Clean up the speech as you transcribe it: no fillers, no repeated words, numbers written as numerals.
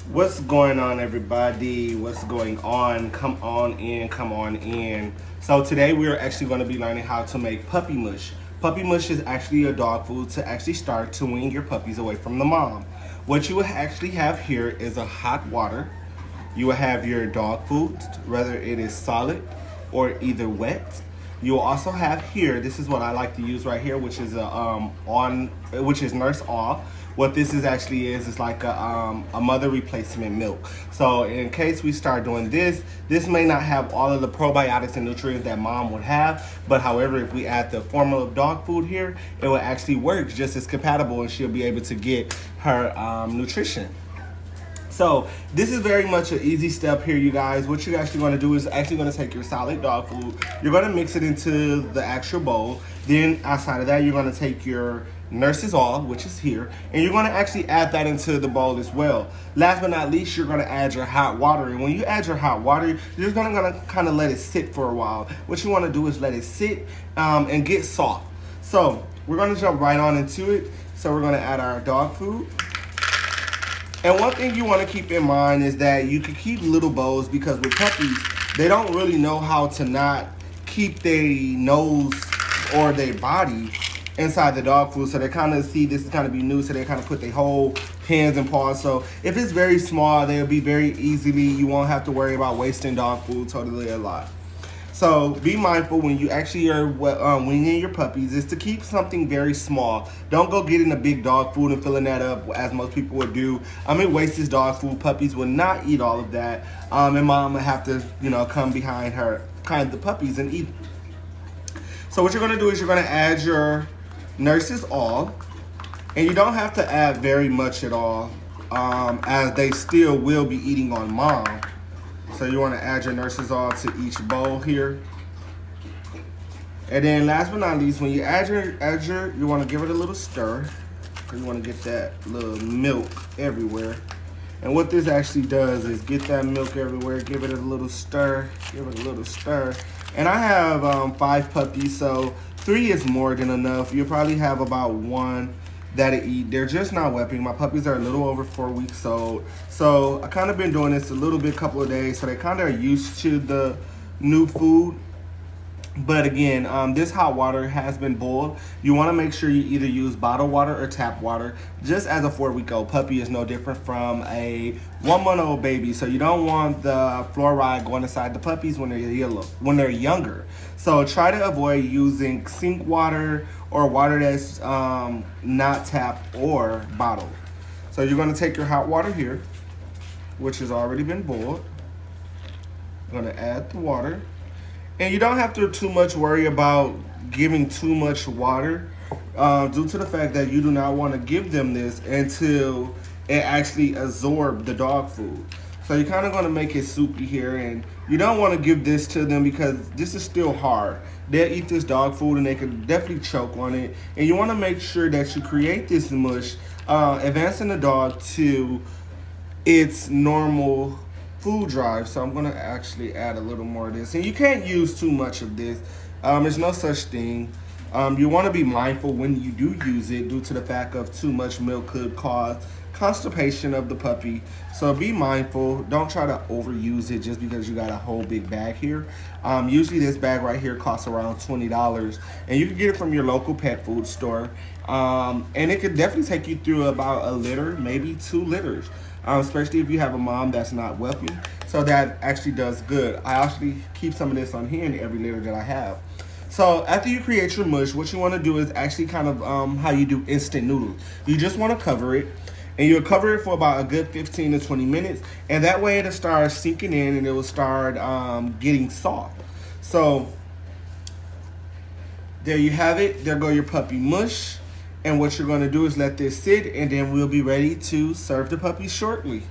What's going on, everybody? What's going on? Come on in, come on in. So today we are actually going to be learning how to make puppy mush. Puppy mush is actually a dog food to actually start to wean your puppies away from the mom. What you will actually have here is a hot water. You will have your dog food, whether it is solid or either wet. You will also have here, this is what I like to use right here, which is Nurse All. What this is actually is like a mother replacement milk. So in case we start doing this may not have all of the probiotics and nutrients that mom would have, but however, if we add the formula of dog food here, it will actually work just as compatible and she'll be able to get her nutrition. So this is very much an easy step here, you guys. What you're actually going to do is actually going to take your solid dog food. You're going to mix it into the actual bowl. Then outside of that, you're going to take your Nurse's All, which is here, and you're going to actually add that into the bowl as well. Last but not least, you're going to add your hot water. And when you add your hot water, you're going to kind of let it sit for a while. What you want to do is let it sit and get soft. So we're going to jump right on into it. So we're going to add our dog food. And one thing you want to keep in mind is that you can keep little bowls, because with puppies, they don't really know how to not keep their nose or their body inside the dog food. So they kind of see this is kind of be new, so they kind of put their whole hands and paws. So if it's very small, they'll be very easily, you won't have to worry about wasting dog food totally a lot. So be mindful when you actually are weaning your puppies is to keep something very small. Don't go getting a big dog food and filling that up as most people would do. It wastes this dog food. Puppies will not eat all of that. And mom will have to, come behind her, the puppies and eat. So what you're gonna do is you're gonna add your Nurse's All. And you don't have to add very much at all, as they still will be eating on mom. So you want to add your Nurse's All to each bowl here. And then last but not least, when you add your, you want to give it a little stir. You want to get that little milk everywhere. And what this actually does is get that milk everywhere, give it a little stir, And I have 5 puppies, so 3 is more than enough. You'll probably have about 1 that eat. They're just not whelping. My puppies are a little over 4 weeks old. So I kind of been doing this a little bit, couple of days. So they kind of are used to the new food. But again, this hot water has been boiled. You want to make sure you either use bottled water or tap water. Just as a 4-week-old puppy is no different from a 1-month-old baby. So you don't want the fluoride going inside the puppies when they're younger. So try to avoid using sink water or water that's not tapped or bottled. So you're going to take your hot water here, which has already been boiled. I'm going to add the water. And you don't have to too much worry about giving too much water due to the fact that you do not want to give them this until it actually absorbs the dog food. So you're kind of going to make it soupy here, and you don't want to give this to them because this is still hard. They'll eat this dog food and they could definitely choke on it. And you want to make sure that you create this mush, advancing the dog to its normal food drive. So I'm gonna actually add a little more of this, and you can't use too much of this. There's no such thing. You want to be mindful when you do use it, due to the fact of too much milk could cause constipation of the puppy. So be mindful. Don't try to overuse it just because you got a whole big bag here. Usually this bag right here costs around $20, and you can get it from your local pet food store. And it could definitely take you through about a liter, maybe 2 liters. Especially if you have a mom that's not whelping. So that actually does good. I actually keep some of this on hand every litter that I have. So after you create your mush, what you want to do is actually kind of how you do instant noodles. You just want to cover it, and you'll cover it for about a good 15 to 20 minutes. And that way it'll start sinking in and it will start getting soft. So there you have it. There go your puppy mush. And what you're going to do is let this sit, and then we'll be ready to serve the puppies shortly.